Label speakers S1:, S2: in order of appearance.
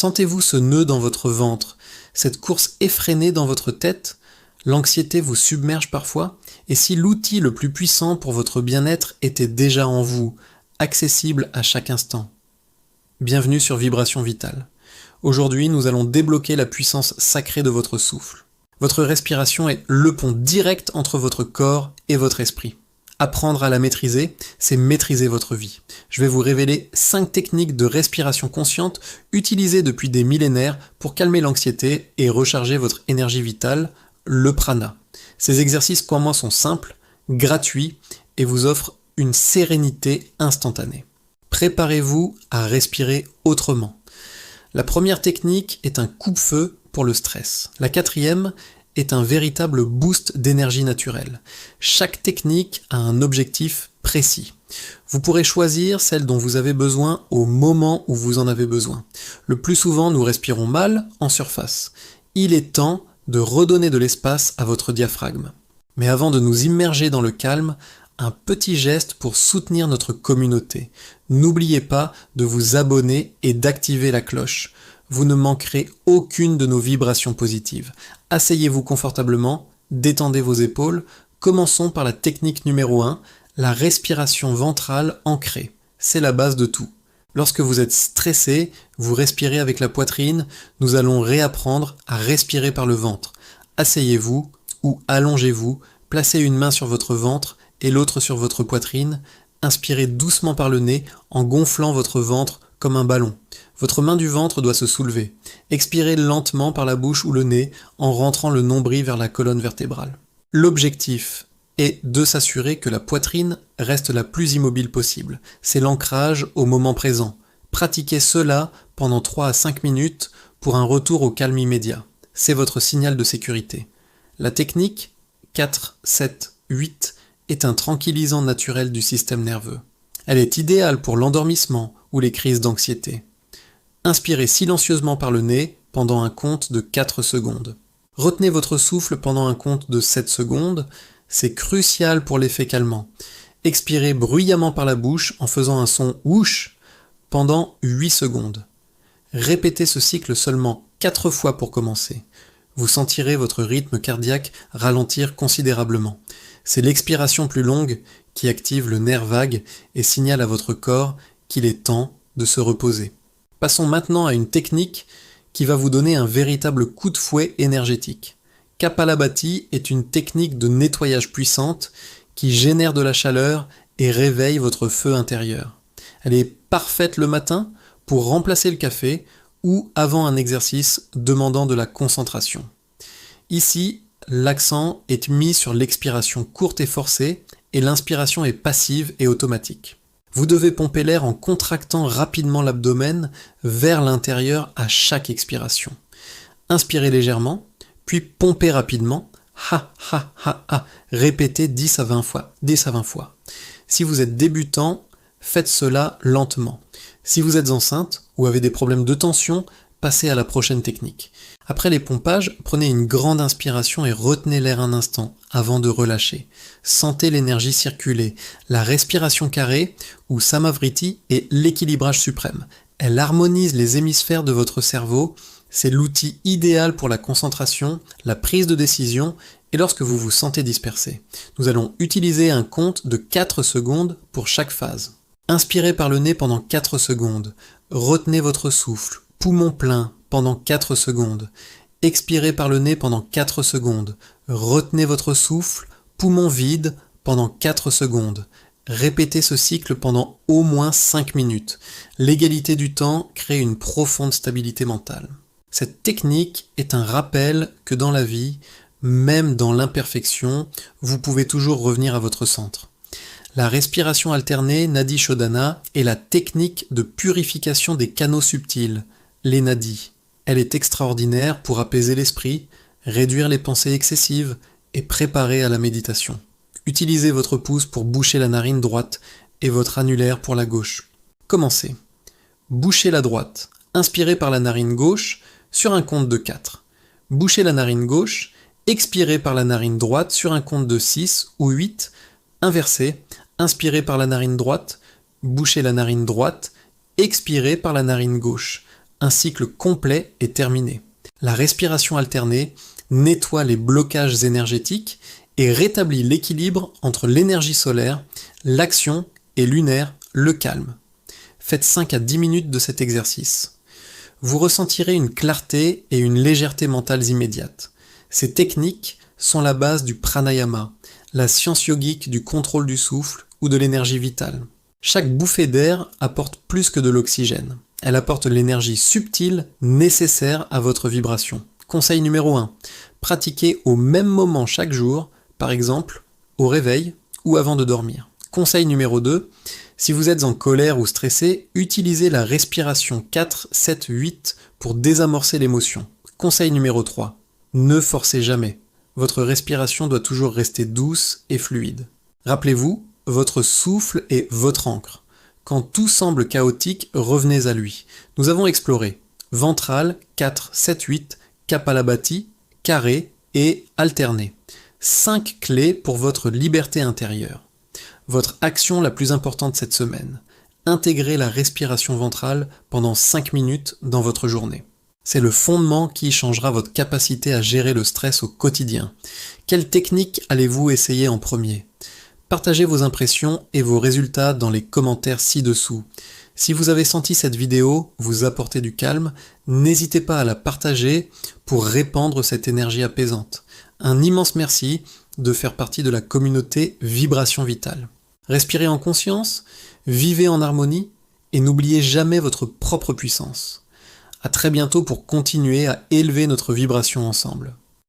S1: Sentez-vous ce nœud dans votre ventre, cette course effrénée dans votre tête? L'anxiété vous submerge parfois? Et si l'outil le plus puissant pour votre bien-être était déjà en vous, accessible à chaque instant? Bienvenue sur Vibration Vitale. Aujourd'hui, nous allons débloquer la puissance sacrée de votre souffle. Votre respiration est le pont direct entre votre corps et votre esprit. Apprendre à la maîtriser, c'est maîtriser votre vie. Je vais vous révéler 5 techniques de respiration consciente utilisées depuis des millénaires pour calmer l'anxiété et recharger votre énergie vitale, le prana. Ces exercices pour moi sont simples, gratuits et vous offrent une sérénité instantanée. Préparez-vous à respirer autrement. La première technique est un coupe-feu pour le stress. La quatrième est un véritable boost d'énergie naturelle. Chaque technique a un objectif précis. Vous pourrez choisir celle dont vous avez besoin au moment où vous en avez besoin. Le plus souvent, nous respirons mal en surface. Il est temps de redonner de l'espace à votre diaphragme. Mais avant de nous immerger dans le calme, un petit geste pour soutenir notre communauté. N'oubliez pas de vous abonner et d'activer la cloche. Vous ne manquerez aucune de nos vibrations positives. Asseyez-vous confortablement, détendez vos épaules. Commençons par la technique numéro 1, la respiration ventrale ancrée. C'est la base de tout. Lorsque vous êtes stressé, vous respirez avec la poitrine. Nous allons réapprendre à respirer par le ventre. Asseyez-vous ou allongez-vous, placez une main sur votre ventre et l'autre sur votre poitrine. Inspirez doucement par le nez en gonflant votre ventre comme un ballon. Votre main du ventre doit se soulever. Expirez lentement par la bouche ou le nez en rentrant le nombril vers la colonne vertébrale. L'objectif est de s'assurer que la poitrine reste la plus immobile possible. C'est l'ancrage au moment présent. Pratiquez cela pendant 3 à 5 minutes pour un retour au calme immédiat. C'est votre signal de sécurité. La technique 4, 7, 8 est un tranquillisant naturel du système nerveux. Elle est idéale pour l'endormissement ou les crises d'anxiété. Inspirez silencieusement par le nez pendant un compte de 4 secondes. Retenez votre souffle pendant un compte de 7 secondes, c'est crucial pour l'effet calmant. Expirez bruyamment par la bouche en faisant un son whoosh pendant 8 secondes. Répétez ce cycle seulement 4 fois pour commencer. Vous sentirez votre rythme cardiaque ralentir considérablement. C'est l'expiration plus longue qui active le nerf vague et signale à votre corps qu'il est temps de se reposer. Passons maintenant à une technique qui va vous donner un véritable coup de fouet énergétique. Kapalabhati est une technique de nettoyage puissante qui génère de la chaleur et réveille votre feu intérieur. Elle est parfaite le matin pour remplacer le café ou avant un exercice demandant de la concentration. Ici, l'accent est mis sur l'expiration courte et forcée et l'inspiration est passive et automatique. Vous devez pomper l'air en contractant rapidement l'abdomen vers l'intérieur à chaque expiration. Inspirez légèrement, puis pompez rapidement. Ha ha ha ha. Répétez 10 à 20 fois. 10 à 20 fois. Si vous êtes débutant, faites cela lentement. Si vous êtes enceinte ou avez des problèmes de tension, passez à la prochaine technique. Après les pompages, prenez une grande inspiration et retenez l'air un instant avant de relâcher. Sentez l'énergie circuler. La respiration carrée ou samavriti est l'équilibrage suprême. Elle harmonise les hémisphères de votre cerveau. C'est l'outil idéal pour la concentration, la prise de décision et lorsque vous vous sentez dispersé. Nous allons utiliser un compte de 4 secondes pour chaque phase. Inspirez par le nez pendant 4 secondes. Retenez votre souffle, poumon plein, pendant 4 secondes. Expirez par le nez pendant 4 secondes. Retenez votre souffle, poumon vide, pendant 4 secondes. Répétez ce cycle pendant au moins 5 minutes. L'égalité du temps crée une profonde stabilité mentale. Cette technique est un rappel que dans la vie, même dans l'imperfection, vous pouvez toujours revenir à votre centre. La respiration alternée Nadi Shodhana est la technique de purification des canaux subtils, les nadis. Elle est extraordinaire pour apaiser l'esprit, réduire les pensées excessives et préparer à la méditation. Utilisez votre pouce pour boucher la narine droite et votre annulaire pour la gauche. Commencez. Bouchez la droite. Inspirez par la narine gauche sur un compte de 4. Bouchez la narine gauche. Expirez par la narine droite sur un compte de 6 ou 8. Inversez. Inspirez par la narine droite. Bouchez la narine droite. Expirez par la narine gauche. un cycle complet est terminé. La respiration alternée nettoie les blocages énergétiques et rétablit l'équilibre entre l'énergie solaire, l'action et lunaire, le calme. Faites 5 à 10 minutes de cet exercice. Vous ressentirez une clarté et une légèreté mentales immédiates. Ces techniques sont la base du pranayama, la science yogique du contrôle du souffle ou de l'énergie vitale. Chaque bouffée d'air apporte plus que de l'oxygène. Elle apporte l'énergie subtile nécessaire à votre vibration. Conseil numéro 1. Pratiquez au même moment chaque jour, par exemple au réveil ou avant de dormir. Conseil numéro 2. Si vous êtes en colère ou stressé, utilisez la respiration 4-7-8 pour désamorcer l'émotion. Conseil numéro 3. Ne forcez jamais. Votre respiration doit toujours rester douce et fluide. Rappelez-vous, votre souffle est votre ancre. Quand tout semble chaotique, revenez à lui. Nous avons exploré ventral, 4-7-8, Kapalabhati, carré et alterné. 5 clés pour votre liberté intérieure. Votre action la plus importante cette semaine. Intégrez la respiration ventrale pendant 5 minutes dans votre journée. C'est le fondement qui changera votre capacité à gérer le stress au quotidien. Quelle technique allez-vous essayer en premier ? Partagez vos impressions et vos résultats dans les commentaires ci-dessous. Si vous avez senti cette vidéo vous apporter du calme, n'hésitez pas à la partager pour répandre cette énergie apaisante. Un immense merci de faire partie de la communauté Vibration Vitale. Respirez en conscience, vivez en harmonie et n'oubliez jamais votre propre puissance. À très bientôt pour continuer à élever notre vibration ensemble.